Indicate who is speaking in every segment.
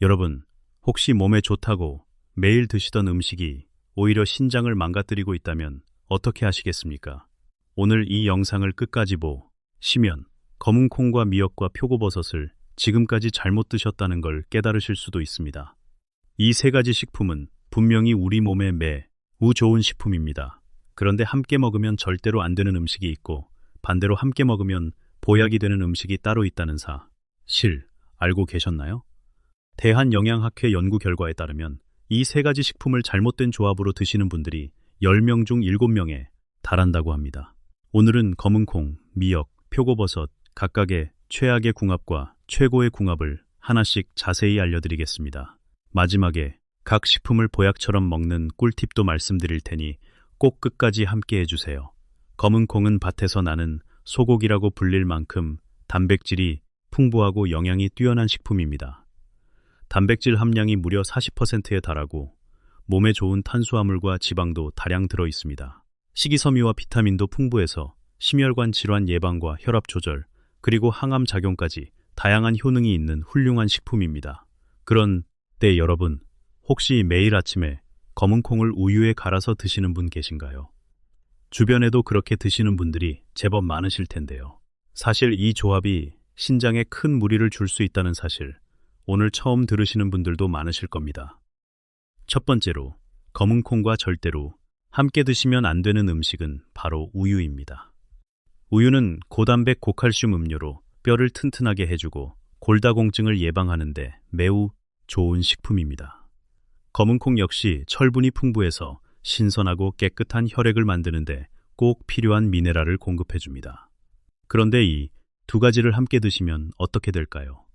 Speaker 1: 여러분, 혹시 몸에 좋다고 매일 드시던 음식이 오히려 신장을 망가뜨리고 있다면 어떻게 하시겠습니까? 오늘 이 영상을 끝까지 보시면 검은 콩과 미역과 표고버섯을 지금까지 잘못 드셨다는 걸 깨달으실 수도 있습니다. 이 세 가지 식품은 분명히 우리 몸에 매우 좋은 식품입니다. 그런데 함께 먹으면 절대로 안 되는 음식이 있고 반대로 함께 먹으면 보약이 되는 음식이 따로 있다는 사실 알고 계셨나요? 대한영양학회 연구 결과에 따르면 이 세 가지 식품을 잘못된 조합으로 드시는 분들이 10명 중 7명에 달한다고 합니다. 오늘은 검은 콩, 미역, 표고버섯 각각의 최악의 궁합과 최고의 궁합을 하나씩 자세히 알려드리겠습니다. 마지막에 각 식품을 보약처럼 먹는 꿀팁도 말씀드릴 테니 꼭 끝까지 함께 해주세요. 검은 콩은 밭에서 나는 소고기라고 불릴 만큼 단백질이 풍부하고 영양이 뛰어난 식품입니다. 단백질 함량이 무려 40%에 달하고 몸에 좋은 탄수화물과 지방도 다량 들어 있습니다. 식이섬유와 비타민도 풍부해서 심혈관 질환 예방과 혈압 조절, 그리고 항암 작용까지 다양한 효능이 있는 훌륭한 식품입니다. 그런데 여러분, 혹시 매일 아침에 검은 콩을 우유에 갈아서 드시는 분 계신가요? 주변에도 그렇게 드시는 분들이 제법 많으실 텐데요. 사실 이 조합이 신장에 큰 무리를 줄 수 있다는 사실, 오늘 처음 들으시는 분들도 많으실 겁니다. 첫 번째로, 검은 콩과 절대로 함께 드시면 안 되는 음식은 바로 우유입니다. 우유는 고단백 고칼슘 음료로 뼈를 튼튼하게 해주고 골다공증을 예방하는데 매우 좋은 식품입니다. 검은 콩 역시 철분이 풍부해서 신선하고 깨끗한 혈액을 만드는데 꼭 필요한 미네랄을 공급해줍니다. 그런데 이 두 가지를 함께 드시면 어떻게 될까요?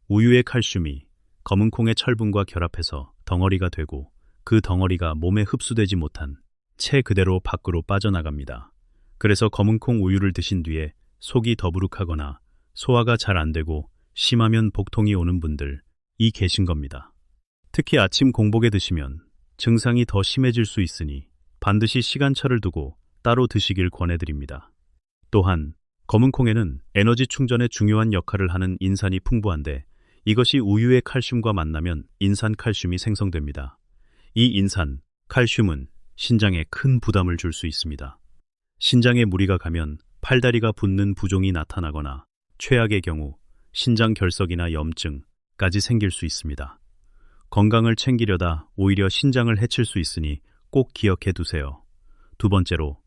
Speaker 1: 우유의 칼슘이 검은 콩의 철분과 결합해서 덩어리가 되고 그 덩어리가 몸에 흡수되지 못한 채 그대로 밖으로 빠져나갑니다. 그래서 검은 콩 우유를 드신 뒤에 속이 더부룩하거나 소화가 잘 안 되고 심하면 복통이 오는 분들이 계신 겁니다. 특히 아침 공복에 드시면 증상이 더 심해질 수 있으니 반드시 시간차를 두고 따로 드시길 권해드립니다. 또한 검은 콩에는 에너지 충전에 중요한 역할을 하는 인산이 풍부한데 이것이 우유의 칼슘과 만나면 인산칼슘이 생성됩니다. 이 인산, 칼슘은 신장에 큰 부담을 줄 수 있습니다. 신장에 무리가 가면 팔다리가 붓는 부종이 나타나거나 최악의 경우 신장 결석이나 염증까지 생길 수 있습니다. 건강을 챙기려다 오히려 신장을 해칠 수 있으니 꼭 기억해 두세요. 두 번째로,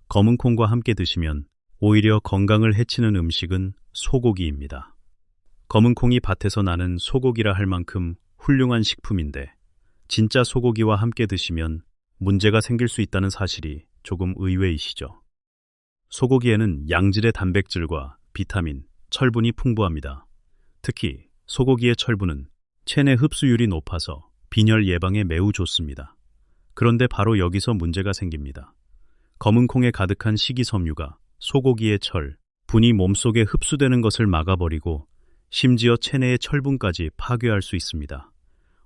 Speaker 1: 검은 콩과 함께 드시면 오히려 건강을 해치는 음식은 소고기입니다. 검은 콩이 밭에서 나는 소고기라 할 만큼 훌륭한 식품인데 진짜 소고기와 함께 드시면 문제가 생길 수 있다는 사실이 조금 의외이시죠. 소고기에는 양질의 단백질과 비타민, 철분이 풍부합니다. 특히 소고기의 철분은 체내 흡수율이 높아서 빈혈 예방에 매우 좋습니다. 그런데 바로 여기서 문제가 생깁니다. 검은 콩에 가득한 식이섬유가 소고기의 분이 몸속에 흡수되는 것을 막아버리고 심지어 체내의 철분까지 파괴할 수 있습니다.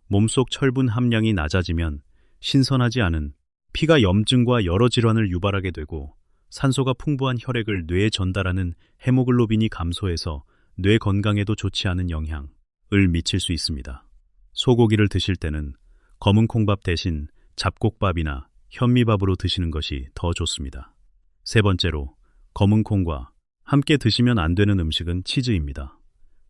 Speaker 1: 몸속 철분 함량이 낮아지면 신선하지 않은 피가 염증과 여러 질환을 유발하게 되고 산소가 풍부한 혈액을 뇌에 전달하는 헤모글로빈이 감소해서 뇌 건강에도 좋지 않은 영향을 미칠 수 있습니다. 소고기를 드실 때는 검은 콩밥 대신 잡곡밥이나 현미밥으로 드시는 것이 더 좋습니다. 세 번째로, 검은 콩과 함께 드시면 안 되는 음식은 치즈입니다.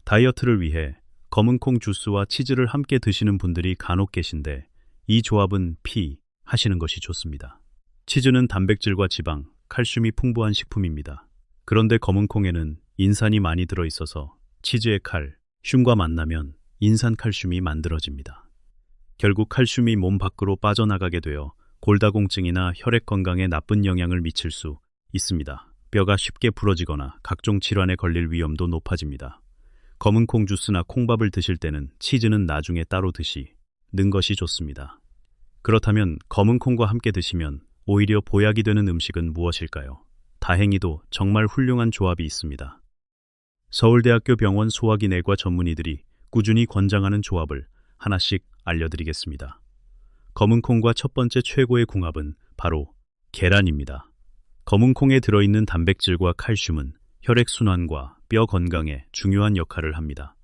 Speaker 1: 다이어트를 위해 검은 콩 주스와 치즈를 함께 드시는 분들이 간혹 계신데 이 조합은 피하시는 것이 좋습니다. 치즈는 단백질과 지방, 칼슘이 풍부한 식품입니다. 그런데 검은 콩에는 인산이 많이 들어있어서 치즈의 칼슘과 만나면 인산칼슘이 만들어집니다. 결국 칼슘이 몸 밖으로 빠져나가게 되어 골다공증이나 혈액 건강에 나쁜 영향을 미칠 수 있습니다. 뼈가 쉽게 부러지거나 각종 질환에 걸릴 위험도 높아집니다. 검은 콩 주스나 콩밥을 드실 때는 치즈는 나중에 따로 드시는 것이 좋습니다. 그렇다면 검은 콩과 함께 드시면 오히려 보약이 되는 음식은 무엇일까요? 다행히도 정말 훌륭한 조합이 있습니다. 서울대학교 병원 소화기내과 전문의들이 꾸준히 권장하는 조합을 하나씩 알려드리겠습니다. 검은 콩과 첫 번째 최고의 궁합은 바로 계란입니다. 검은 콩에 들어있는 단백질과 칼슘은 혈액순환과 뼈 건강에 중요한 역할을 합니다.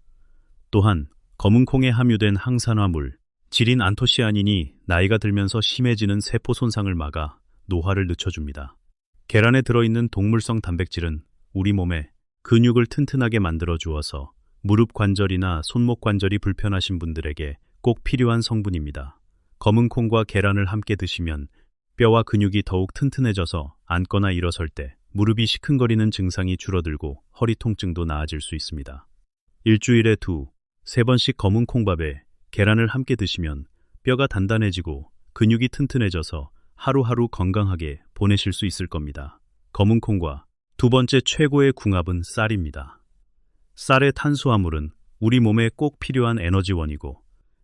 Speaker 1: 또한 검은 콩에 함유된 항산화물, 질인 안토시아닌이 나이가 들면서 심해지는 세포 손상을 막아 노화를 늦춰줍니다. 계란에 들어있는 동물성 단백질은 우리 몸에 근육을 튼튼하게 만들어 주어서 무릎 관절이나 손목 관절이 불편하신 분들에게 꼭 필요한 성분입니다. 검은 콩과 계란을 함께 드시면 뼈와 근육이 더욱 튼튼해져서 앉거나 일어설 때 무릎이 시큰거리는 증상이 줄어들고 허리 통증도 나아질 수 있습니다. 일주일에 2, 3번씩 검은 콩밥에 계란을 함께 드시면 뼈가 단단해지고 근육이 튼튼해져서 하루하루 건강하게 보내실 수 있을 겁니다. 검은 콩과 두 번째 최고의 궁합은 쌀입니다. 쌀의 탄수화물은 우리 몸에 꼭 필요한 에너지원이고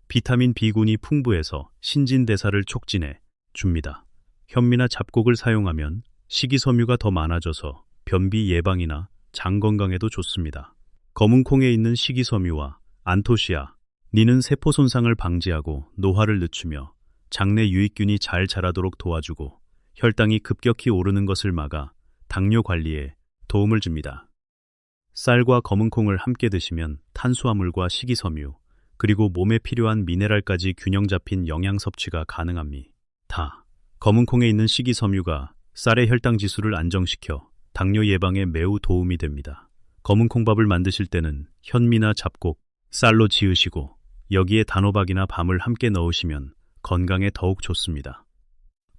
Speaker 1: 비타민 B군이 풍부해서 신진대사를 촉진해 줍니다. 현미나 잡곡을 사용하면 식이섬유가 더 많아져서 변비 예방이나 장 건강에도 좋습니다. 검은 콩에 있는 식이섬유와 안토시아닌은 세포 손상을 방지하고 노화를 늦추며 장내 유익균이 잘 자라도록 도와주고 혈당이 급격히 오르는 것을 막아 당뇨 관리에 도움을 줍니다. 쌀과 검은 콩을 함께 드시면 탄수화물과 식이섬유, 그리고 몸에 필요한 미네랄까지 균형 잡힌 영양 섭취가 가능합니다. 검은 콩에 있는 식이섬유가 쌀의 혈당 지수를 안정시켜 당뇨 예방에 매우 도움이 됩니다. 검은 콩밥을 만드실 때는 현미나 잡곡, 쌀로 지으시고 여기에 단호박이나 밤을 함께 넣으시면 건강에 더욱 좋습니다.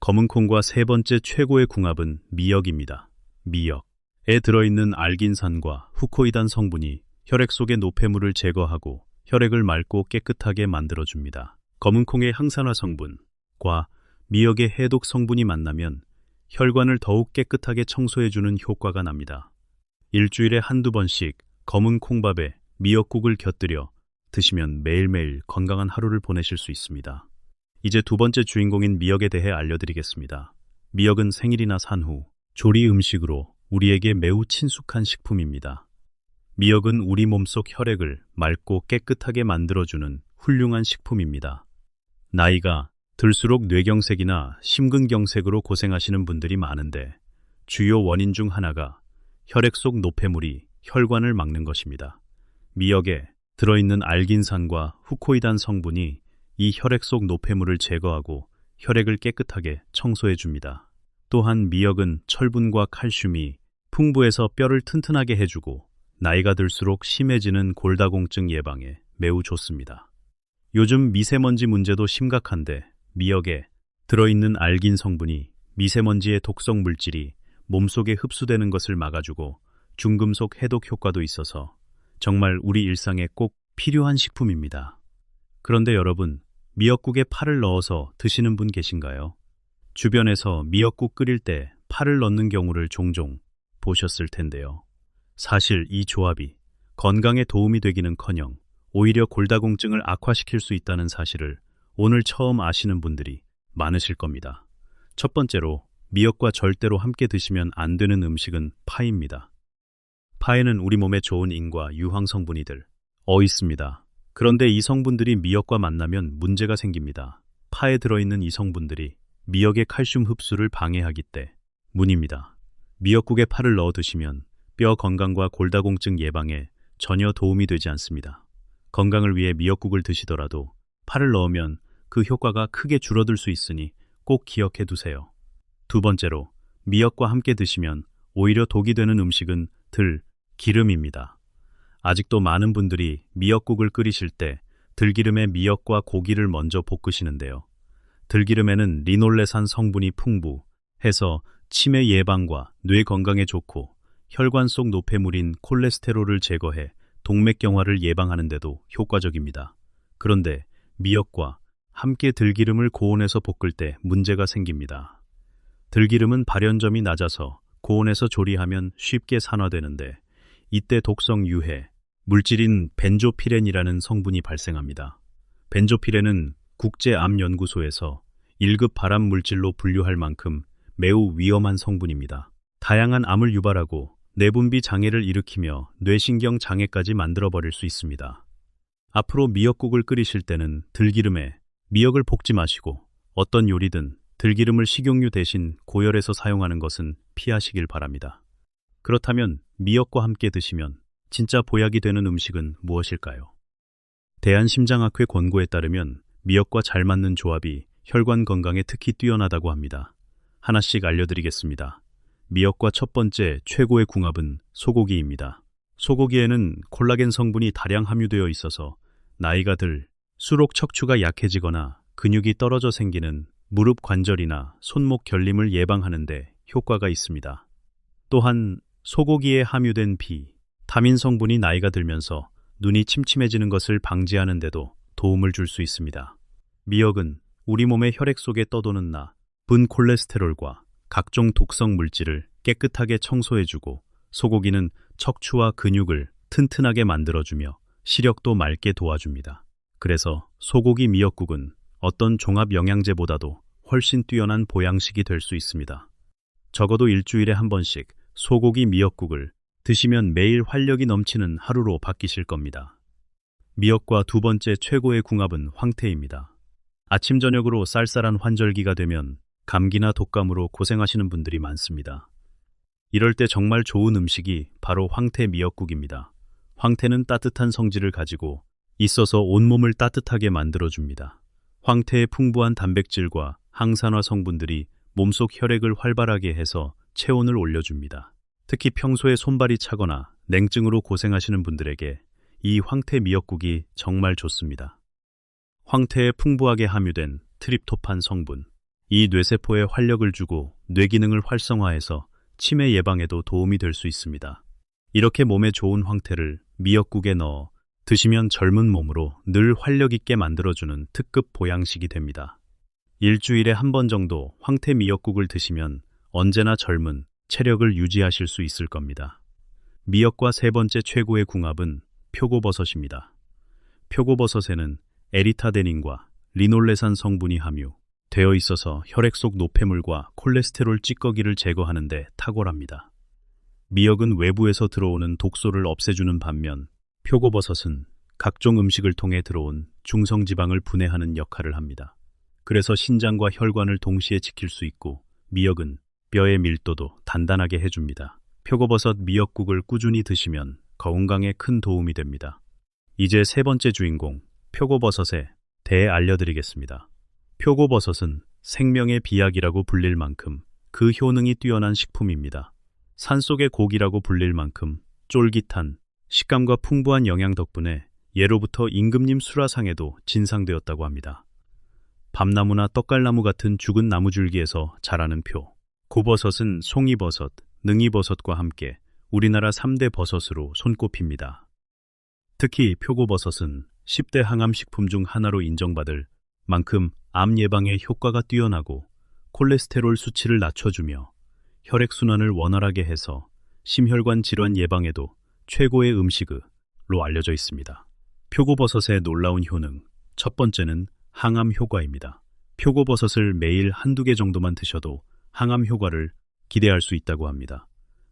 Speaker 1: 검은 콩과 세 번째 최고의 궁합은 미역입니다. 미역에 들어있는 알긴산과 후코이단 성분이 혈액 속의 노폐물을 제거하고 혈액을 맑고 깨끗하게 만들어줍니다. 검은 콩의 항산화 성분과 미역의 해독 성분이 만나면 혈관을 더욱 깨끗하게 청소해주는 효과가 납니다. 일주일에 한두 번씩 검은 콩밥에 미역국을 곁들여 드시면 매일매일 건강한 하루를 보내실 수 있습니다. 이제 두 번째 주인공인 미역에 대해 알려드리겠습니다. 미역은 생일이나 산후, 조리 음식으로 우리에게 매우 친숙한 식품입니다. 미역은 우리 몸속 혈액을 맑고 깨끗하게 만들어주는 훌륭한 식품입니다. 나이가 들수록 뇌경색이나 심근경색으로 고생하시는 분들이 많은데 주요 원인 중 하나가 혈액 속 노폐물이 혈관을 막는 것입니다. 미역에 들어있는 알긴산과 후코이단 성분이 이 혈액 속 노폐물을 제거하고 혈액을 깨끗하게 청소해 줍니다. 또한 미역은 철분과 칼슘이 풍부해서 뼈를 튼튼하게 해주고 나이가 들수록 심해지는 골다공증 예방에 매우 좋습니다. 요즘 미세먼지 문제도 심각한데 미역에 들어있는 알긴 성분이 미세먼지의 독성 물질이 몸속에 흡수되는 것을 막아주고 중금속 해독 효과도 있어서 정말 우리 일상에 꼭 필요한 식품입니다. 그런데 여러분, 미역국에 파를 넣어서 드시는 분 계신가요? 주변에서 미역국 끓일 때 파를 넣는 경우를 종종 보셨을 텐데요. 사실 이 조합이 건강에 도움이 되기는커녕 오히려 골다공증을 악화시킬 수 있다는 사실을 오늘 처음 아시는 분들이 많으실 겁니다. 첫 번째로 미역과 절대로 함께 드시면 안 되는 음식은 파입니다. 파에는 우리 몸에 좋은 인과 유황 성분이들 있습니다. 그런데 이 성분들이 미역과 만나면 문제가 생깁니다. 파에 들어있는 이 성분들이 미역의 칼슘 흡수를 방해하기 때문입니다. 미역국에 파를 넣어 드시면 뼈 건강과 골다공증 예방에 전혀 도움이 되지 않습니다. 건강을 위해 미역국을 드시더라도 파를 넣으면 그 효과가 크게 줄어들 수 있으니 꼭 기억해 두세요. 두 번째로, 미역과 함께 드시면 오히려 독이 되는 음식은 들기름입니다. 아직도 많은 분들이 미역국을 끓이실 때 들기름에 미역과 고기를 먼저 볶으시는데요. 들기름에는 리놀레산 성분이 풍부해서 치매 예방과 뇌 건강에 좋고 혈관 속 노폐물인 콜레스테롤을 제거해 동맥경화를 예방하는 데도 효과적입니다. 그런데 미역과 함께 들기름을 고온에서 볶을 때 문제가 생깁니다. 들기름은 발연점이 낮아서 고온에서 조리하면 쉽게 산화되는데 이때 독성 유해 물질인 벤조피렌이라는 성분이 발생합니다. 벤조피렌은 국제암연구소에서 1급 발암 물질로 분류할 만큼 매우 위험한 성분입니다. 다양한 암을 유발하고 내분비 장애를 일으키며 뇌신경 장애까지 만들어버릴 수 있습니다. 앞으로 미역국을 끓이실 때는 들기름에 미역을 볶지 마시고 어떤 요리든 들기름을 식용유 대신 고열해서 사용하는 것은 피하시길 바랍니다. 그렇다면 미역과 함께 드시면 진짜 보약이 되는 음식은 무엇일까요? 대한심장학회 권고에 따르면 미역과 잘 맞는 조합이 혈관 건강에 특히 뛰어나다고 합니다. 하나씩 알려드리겠습니다. 미역과 첫 번째 최고의 궁합은 소고기입니다. 소고기에는 콜라겐 성분이 다량 함유되어 있어서 나이가 들수록 척추가 약해지거나 근육이 떨어져 생기는 무릎 관절이나 손목 결림을 예방하는 데 효과가 있습니다. 또한 소고기에 함유된 비타민 성분이 나이가 들면서 눈이 침침해지는 것을 방지하는 데도 도움을 줄 수 있습니다. 미역은 우리 몸의 혈액 속에 떠도는 나쁜 콜레스테롤과 각종 독성 물질을 깨끗하게 청소해주고, 소고기는 척추와 근육을 튼튼하게 만들어주며 시력도 맑게 도와줍니다. 그래서 소고기 미역국은 어떤 종합 영양제보다도 훨씬 뛰어난 보양식이 될 수 있습니다. 적어도 일주일에 한 번씩 소고기 미역국을 드시면 매일 활력이 넘치는 하루로 바뀌실 겁니다. 미역과 두 번째 최고의 궁합은 황태입니다. 아침 저녁으로 쌀쌀한 환절기가 되면 감기나 독감으로 고생하시는 분들이 많습니다. 이럴 때 정말 좋은 음식이 바로 황태 미역국입니다. 황태는 따뜻한 성질을 가지고 있어서 온몸을 따뜻하게 만들어줍니다. 황태의 풍부한 단백질과 항산화 성분들이 몸속 혈액을 활발하게 해서 체온을 올려줍니다. 특히 평소에 손발이 차거나 냉증으로 고생하시는 분들에게 이 황태 미역국이 정말 좋습니다. 황태에 풍부하게 함유된 트립토판 성분, 이 뇌세포에 활력을 주고 뇌기능을 활성화해서 치매 예방에도 도움이 될 수 있습니다. 이렇게 몸에 좋은 황태를 미역국에 넣어 드시면 젊은 몸으로 늘 활력 있게 만들어주는 특급 보양식이 됩니다. 일주일에 한 번 정도 황태 미역국을 드시면 언제나 젊은 체력을 유지하실 수 있을 겁니다. 미역과 세 번째 최고의 궁합은 표고버섯입니다. 표고버섯에는 에리타데닌과 리놀레산 성분이 함유되어 있어서 혈액 속 노폐물과 콜레스테롤 찌꺼기를 제거하는 데 탁월합니다. 미역은 외부에서 들어오는 독소를 없애주는 반면 표고버섯은 각종 음식을 통해 들어온 중성지방을 분해하는 역할을 합니다. 그래서 신장과 혈관을 동시에 지킬 수 있고, 미역은 뼈의 밀도도 단단하게 해줍니다. 표고버섯 미역국을 꾸준히 드시면 건강에 큰 도움이 됩니다. 이제 세 번째 주인공, 표고버섯에 대해 알려드리겠습니다. 표고버섯은 생명의 비약이라고 불릴 만큼 그 효능이 뛰어난 식품입니다. 산속의 고기라고 불릴 만큼 쫄깃한 식감과 풍부한 영양 덕분에 예로부터 임금님 수라상에도 진상되었다고 합니다. 밤나무나 떡갈나무 같은 죽은 나무줄기에서 자라는 표고버섯은 송이버섯, 능이버섯과 함께 우리나라 3대 버섯으로 손꼽힙니다. 특히 표고버섯은 10대 항암식품 중 하나로 인정받을 만큼 암 예방에 효과가 뛰어나고 콜레스테롤 수치를 낮춰주며 혈액순환을 원활하게 해서 심혈관 질환 예방에도 최고의 음식으로 알려져 있습니다. 표고버섯의 놀라운 효능, 첫 번째는 항암 효과입니다. 표고버섯을 매일 한두 개 정도만 드셔도 항암 효과를 기대할 수 있다고 합니다.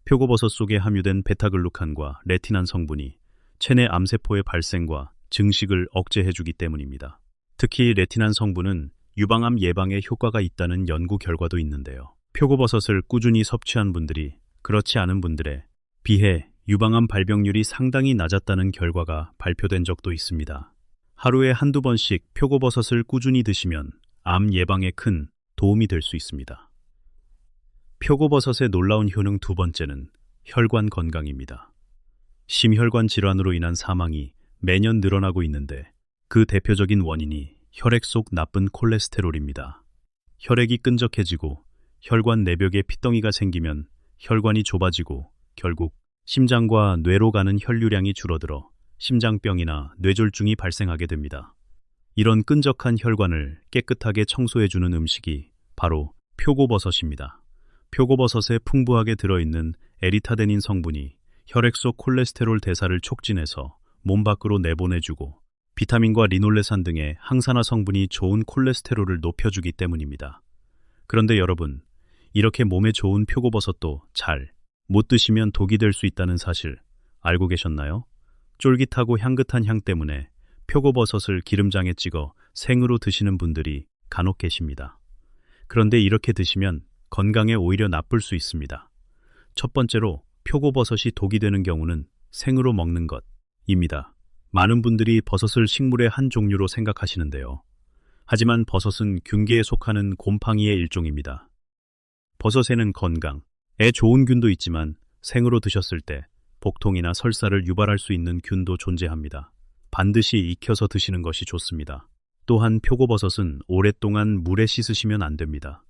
Speaker 1: 표고버섯 속에 함유된 베타글루칸과 레티난 성분이 체내 암세포의 발생과 증식을 억제해주기 때문입니다. 특히 레티난 성분은 유방암 예방에 효과가 있다는 연구 결과도 있는데요. 표고버섯을 꾸준히 섭취한 분들이 그렇지 않은 분들에 비해 유방암 발병률이 상당히 낮았다는 결과가 발표된 적도 있습니다. 하루에 한두 번씩 표고버섯을 꾸준히 드시면 암 예방에 큰 도움이 될 수 있습니다. 표고버섯의 놀라운 효능 두 번째는 혈관 건강입니다. 심혈관 질환으로 인한 사망이 매년 늘어나고 있는데 그 대표적인 원인이 혈액 속 나쁜 콜레스테롤입니다. 혈액이 끈적해지고 혈관 내벽에 핏덩이가 생기면 혈관이 좁아지고 결국 심장과 뇌로 가는 혈류량이 줄어들어 심장병이나 뇌졸중이 발생하게 됩니다. 이런 끈적한 혈관을 깨끗하게 청소해주는 음식이 바로 표고버섯입니다. 표고버섯에 풍부하게 들어있는 에리타데닌 성분이 혈액 속 콜레스테롤 대사를 촉진해서 몸 밖으로 내보내주고 비타민과 리놀레산 등의 항산화 성분이 좋은 콜레스테롤을 높여주기 때문입니다. 그런데 여러분, 이렇게 몸에 좋은 표고버섯도 잘 못 드시면 독이 될 수 있다는 사실 알고 계셨나요? 쫄깃하고 향긋한 향 때문에 표고버섯을 기름장에 찍어 생으로 드시는 분들이 간혹 계십니다. 그런데 이렇게 드시면 건강에 오히려 나쁠 수 있습니다. 첫 번째로 표고버섯이 독이 되는 경우는 생으로 먹는 것입니다. 많은 분들이 버섯을 식물의 한 종류로 생각하시는데요. 하지만 버섯은 균계에 속하는 곰팡이의 일종입니다. 버섯에는 건강에 좋은 균도 있지만 생으로 드셨을 때 복통이나 설사를 유발할 수 있는 균도 존재합니다. 반드시 익혀서 드시는 것이 좋습니다. 또한 표고버섯은 오랫동안 물에 씻으시면 안 됩니다.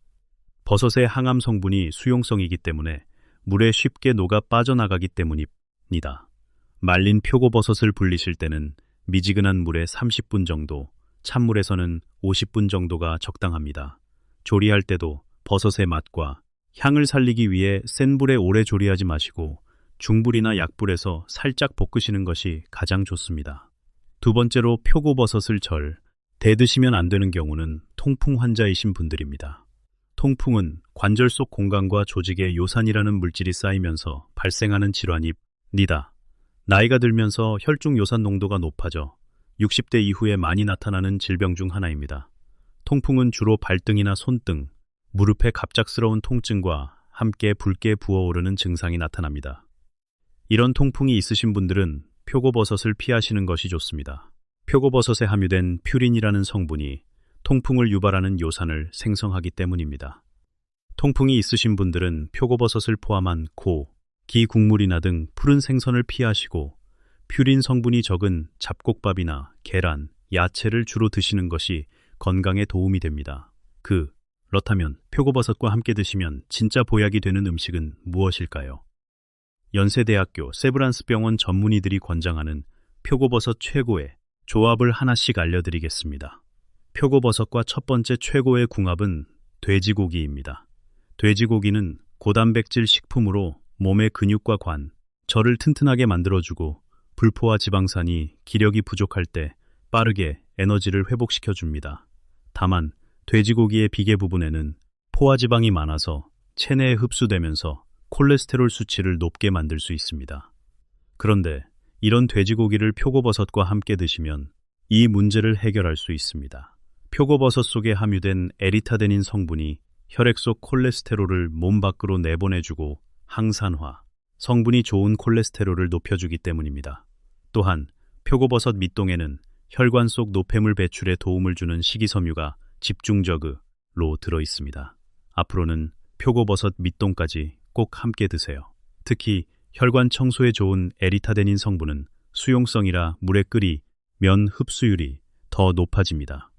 Speaker 1: 버섯의 항암 성분이 수용성이기 때문에 물에 쉽게 녹아 빠져나가기 때문입니다. 말린 표고버섯을 불리실 때는 미지근한 물에 30분 정도, 찬물에서는 50분 정도가 적당합니다. 조리할 때도 버섯의 맛과 향을 살리기 위해 센 불에 오래 조리하지 마시고 중불이나 약불에서 살짝 볶으시는 것이 가장 좋습니다. 두 번째로 표고버섯을 대드시면 안 되는 경우는 통풍 환자이신 분들입니다. 통풍은 관절 속 공간과 조직에 요산이라는 물질이 쌓이면서 발생하는 질환입니다. 나이가 들면서 혈중 요산 농도가 높아져 60대 이후에 많이 나타나는 질병 중 하나입니다. 통풍은 주로 발등이나 손등, 무릎의 갑작스러운 통증과 함께 붉게 부어오르는 증상이 나타납니다. 이런 통풍이 있으신 분들은 표고버섯을 피하시는 것이 좋습니다. 표고버섯에 함유된 퓨린이라는 성분이 통풍을 유발하는 요산을 생성하기 때문입니다. 통풍이 있으신 분들은 표고버섯을 포함한 기 국물이나 등 푸른 생선을 피하시고 퓨린 성분이 적은 잡곡밥이나 계란, 야채를 주로 드시는 것이 건강에 도움이 됩니다. 그렇다면 표고버섯과 함께 드시면 진짜 보약이 되는 음식은 무엇일까요? 연세대학교 세브란스 병원 전문의들이 권장하는 표고버섯 최고의 조합을 하나씩 알려드리겠습니다. 표고버섯과 첫 번째 최고의 궁합은 돼지고기입니다. 돼지고기는 고단백질 식품으로 몸의 근육과 저를 튼튼하게 만들어주고 불포화 지방산이 기력이 부족할 때 빠르게 에너지를 회복시켜줍니다. 다만 돼지고기의 비계 부분에는 포화지방이 많아서 체내에 흡수되면서 콜레스테롤 수치를 높게 만들 수 있습니다. 그런데 이런 돼지고기를 표고버섯과 함께 드시면 이 문제를 해결할 수 있습니다. 표고버섯 속에 함유된 에리타데닌 성분이 혈액 속 콜레스테롤을 몸 밖으로 내보내주고 항산화 성분이 좋은 콜레스테롤을 높여주기 때문입니다. 또한 표고버섯 밑동에는 혈관 속 노폐물 배출에 도움을 주는 식이섬유가 집중적으로 들어있습니다. 앞으로는 표고버섯 밑동까지 꼭 함께 드세요. 특히 혈관 청소에 좋은 에리타데닌 성분은 수용성이라 물에 끓이면 흡수율이 더 높아집니다.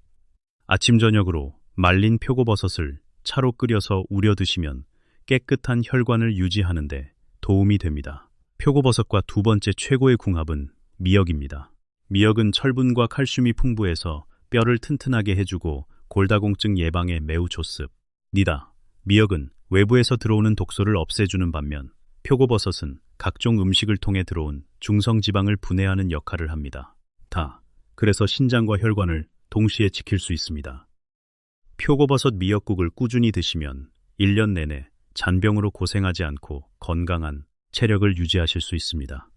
Speaker 1: 아침 저녁으로 말린 표고버섯을 차로 끓여서 우려 드시면 깨끗한 혈관을 유지하는 데 도움이 됩니다. 표고버섯과 두 번째 최고의 궁합은 미역입니다. 미역은 철분과 칼슘이 풍부해서 뼈를 튼튼하게 해주고 골다공증 예방에 매우 좋습니다. 미역은 외부에서 들어오는 독소를 없애주는 반면 표고버섯은 각종 음식을 통해 들어온 중성지방을 분해하는 역할을 합니다. 그래서 신장과 혈관을 동시에 지킬 수 있습니다. 표고버섯 미역국을 꾸준히 드시면 1년 내내 잔병으로 고생하지 않고 건강한 체력을 유지하실 수 있습니다.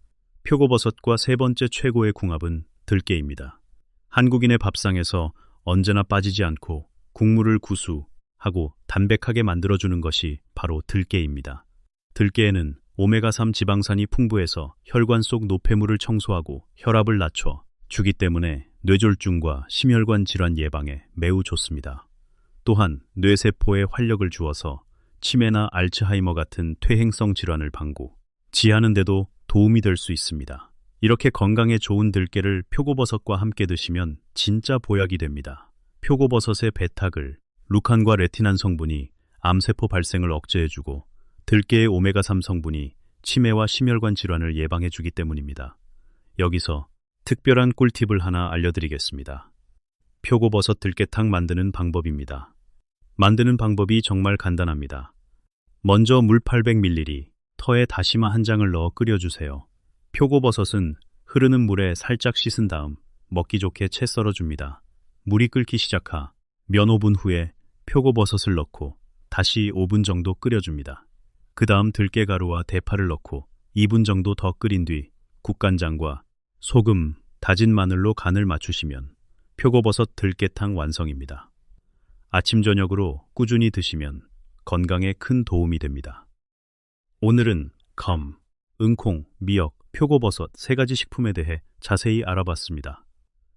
Speaker 1: 표고버섯과 세 번째 최고의 궁합은 들깨입니다. 한국인의 밥상에서 언제나 빠지지 않고 국물을 구수하고 담백하게 만들어주는 것이 바로 들깨입니다. 들깨에는 오메가3 지방산이 풍부해서 혈관 속 노폐물을 청소하고 혈압을 낮춰 주기 때문에 뇌졸중과 심혈관 질환 예방에 매우 좋습니다. 또한 뇌세포에 활력을 주어서 치매나 알츠하이머 같은 퇴행성 질환을 방지하는 데도 도움이 될 수 있습니다. 이렇게 건강에 좋은 들깨를 표고버섯과 함께 드시면 진짜 보약이 됩니다. 표고버섯의 베타글, 루칸과 레티난 성분이 암세포 발생을 억제해주고 들깨의 오메가3 성분이 치매와 심혈관 질환을 예방해주기 때문입니다. 여기서 특별한 꿀팁을 하나 알려드리겠습니다. 표고버섯 들깨탕 만드는 방법입니다. 만드는 방법이 정말 간단합니다. 먼저 물 800ml, 터에 다시마 한 장을 넣어 끓여주세요. 표고버섯은 흐르는 물에 살짝 씻은 다음 먹기 좋게 채 썰어줍니다. 물이 끓기 시작하면 5분 후에 표고버섯을 넣고 다시 5분 정도 끓여줍니다. 그 다음 들깨가루와 대파를 넣고 2분 정도 더 끓인 뒤 국간장과 소금, 다진 마늘로 간을 맞추시면 표고버섯 들깨탕 완성입니다. 아침 저녁으로 꾸준히 드시면 건강에 큰 도움이 됩니다. 오늘은 응콩, 미역, 표고버섯 3가지 식품에 대해 자세히 알아봤습니다.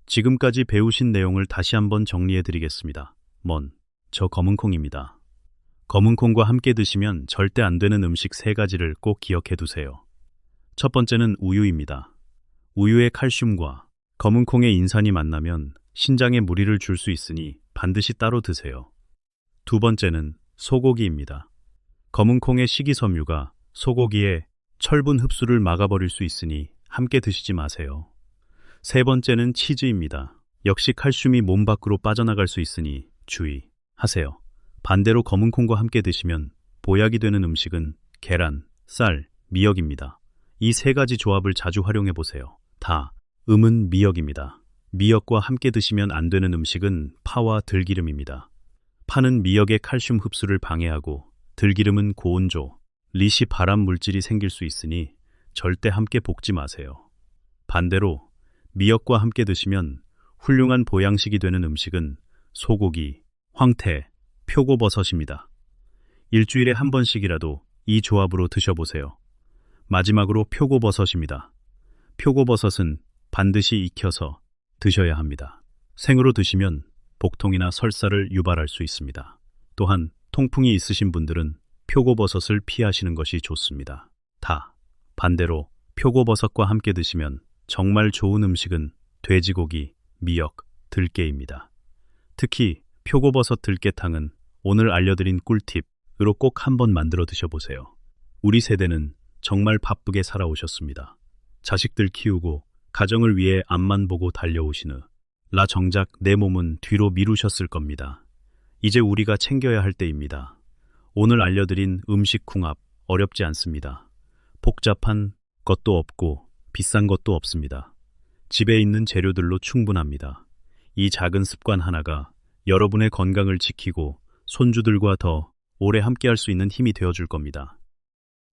Speaker 1: 지금까지 배우신 내용을 다시 한번 정리해 드리겠습니다. 저 검은콩입니다. 검은콩과 함께 드시면 절대 안 되는 음식 3가지를 꼭 기억해 두세요. 첫 번째는 우유입니다. 우유의 칼슘과 검은콩의 인산이 만나면 신장에 무리를 줄 수 있으니 반드시 따로 드세요. 두 번째는 소고기입니다. 검은콩의 식이섬유가 소고기의 철분 흡수를 막아버릴 수 있으니 함께 드시지 마세요. 세 번째는 치즈입니다. 역시 칼슘이 몸 밖으로 빠져나갈 수 있으니 주의하세요. 반대로 검은콩과 함께 드시면 보약이 되는 음식은 계란, 쌀, 미역입니다. 이 3가지 조합을 자주 활용해 보세요. 음은 미역입니다. 미역과 함께 드시면 안 되는 음식은 파와 들기름입니다. 파는 미역의 칼슘 흡수를 방해하고 들기름은 고온조, 리시 발암 물질이 생길 수 있으니 절대 함께 볶지 마세요. 반대로 미역과 함께 드시면 훌륭한 보양식이 되는 음식은 소고기, 황태, 표고버섯입니다. 일주일에 한 번씩이라도 이 조합으로 드셔보세요. 마지막으로 표고버섯입니다. 표고버섯은 반드시 익혀서 드셔야 합니다. 생으로 드시면 복통이나 설사를 유발할 수 있습니다. 또한 통풍이 있으신 분들은 표고버섯을 피하시는 것이 좋습니다. 반대로 표고버섯과 함께 드시면 정말 좋은 음식은 돼지고기, 미역, 들깨입니다. 특히 표고버섯 들깨탕은 오늘 알려드린 꿀팁으로 꼭 한번 만들어 드셔보세요. 우리 세대는 정말 바쁘게 살아오셨습니다. 자식들 키우고 가정을 위해 앞만 보고 달려오시느 정작 내 몸은 뒤로 미루셨을 겁니다. 이제 우리가 챙겨야 할 때입니다. 오늘 알려드린 음식 궁합 어렵지 않습니다. 복잡한 것도 없고 비싼 것도 없습니다. 집에 있는 재료들로 충분합니다. 이 작은 습관 하나가 여러분의 건강을 지키고 손주들과 더 오래 함께할 수 있는 힘이 되어줄 겁니다.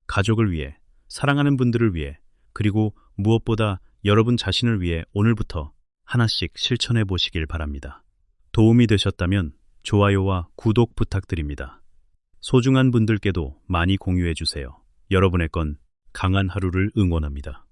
Speaker 1: 가족을 위해, 사랑하는 분들을 위해, 그리고 무엇보다 여러분 자신을 위해 오늘부터 하나씩 실천해 보시길 바랍니다. 도움이 되셨다면 좋아요와 구독 부탁드립니다. 소중한 분들께도 많이 공유해 주세요. 여러분의 건 강한 하루를 응원합니다.